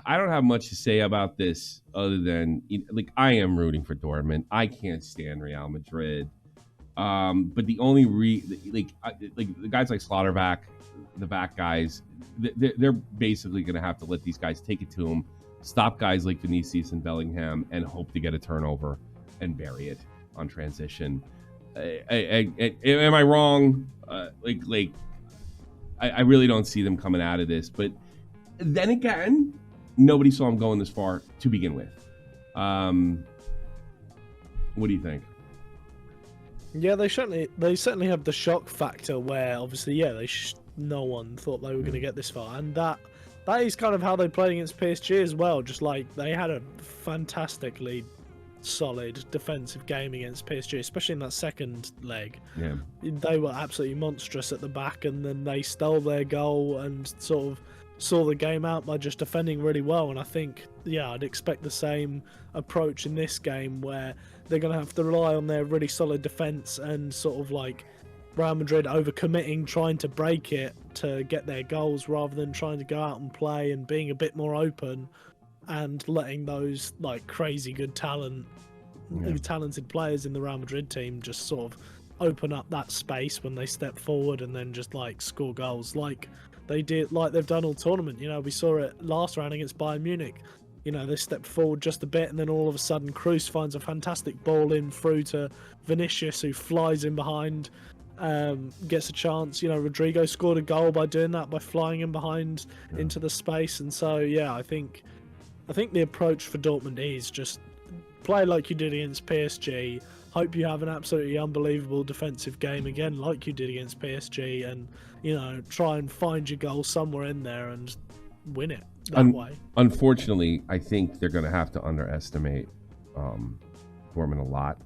I don't have much to say about this other than like I am rooting for Dortmund. I can't stand Real Madrid. But the only like the guys like Slaughterback, the back guys, they're basically going to have to let these guys take it to them, stop guys like Vinicius and Bellingham, and hope to get a turnover and bury it on transition. Am I wrong? I really don't see them coming out of this. But then again, nobody saw them going this far to begin with. What do you think? Yeah, they certainly have the shock factor where obviously, yeah, no one thought they were going to get this far, and that is kind of how they played against PSG as well. Just like they had a fantastically solid defensive game against PSG, especially in that second leg. Yeah, they were absolutely monstrous at the back, and then they stole their goal and sort of saw the game out by just defending really well. And I think, yeah, I'd expect the same approach in this game where they're going to have to rely on their really solid defence and sort of like Real Madrid overcommitting, trying to break it to get their goals rather than trying to go out and play and being a bit more open and letting those like crazy good talented players in the Real Madrid team just sort of open up that space when they step forward and then just like score goals like they did, like they've done all tournament. You know, we saw it last round against Bayern Munich. You know, they stepped forward just a bit and then all of a sudden Kroos finds a fantastic ball in through to Vinicius, who flies in behind, gets a chance. You know, Rodrigo scored a goal by doing that, by flying in behind into the space. And so, yeah, I think the approach for Dortmund is just play like you did against PSG. Hope you have an absolutely unbelievable defensive game again like you did against PSG, and, you know, try and find your goal somewhere in there and win it that way. Unfortunately, I think they're going to have to underestimate Dortmund a lot,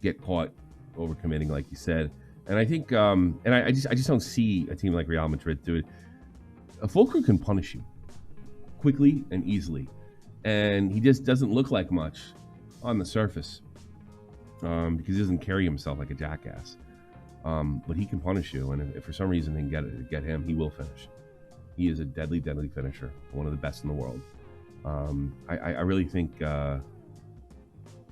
get caught overcommitting, like you said. And I think, and I just don't see a team like Real Madrid do it. A full crew can punish you quickly and easily, and he just doesn't look like much on the surface because he doesn't carry himself like a jackass. But he can punish you, and if for some reason they can get him, he will finish. He is a deadly, deadly finisher, one of the best in the world. I really think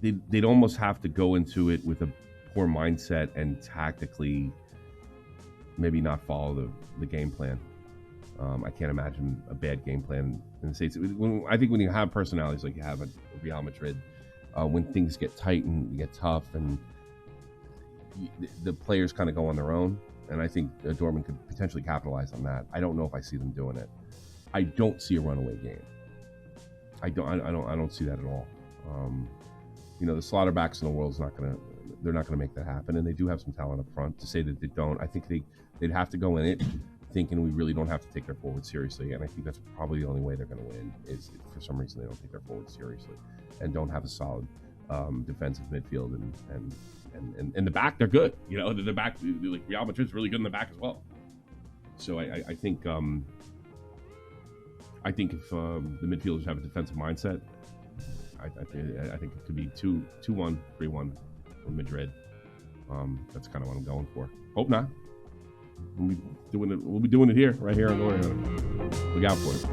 they'd almost have to go into it with a poor mindset and tactically maybe not follow the game plan. I can't imagine a bad game plan in the States. I think when you have personalities like you have at Real Madrid, when things get tight and get tough and the players kind of go on their own, and I think Dortmund could potentially capitalize on that. I don't know if I see them doing it. I don't see a runaway game. I don't see that at all. You know, the Slaughterbacks in the world they're not gonna make that happen, and they do have some talent up front. To say that they don't, I think they'd have to go in it thinking we really don't have to take their forward seriously, and I think that's probably the only way they're going to win is if for some reason they don't take their forward seriously and don't have a solid defensive midfield and the back they're good. You know, the back, like Real Madrid's really good in the back as well. So I think if the midfielders have a defensive mindset, I think it could be 2-1, 3-1 for Madrid. That's kind of what I'm going for. Hope not. We'll be doing it here, right here on Look out for it.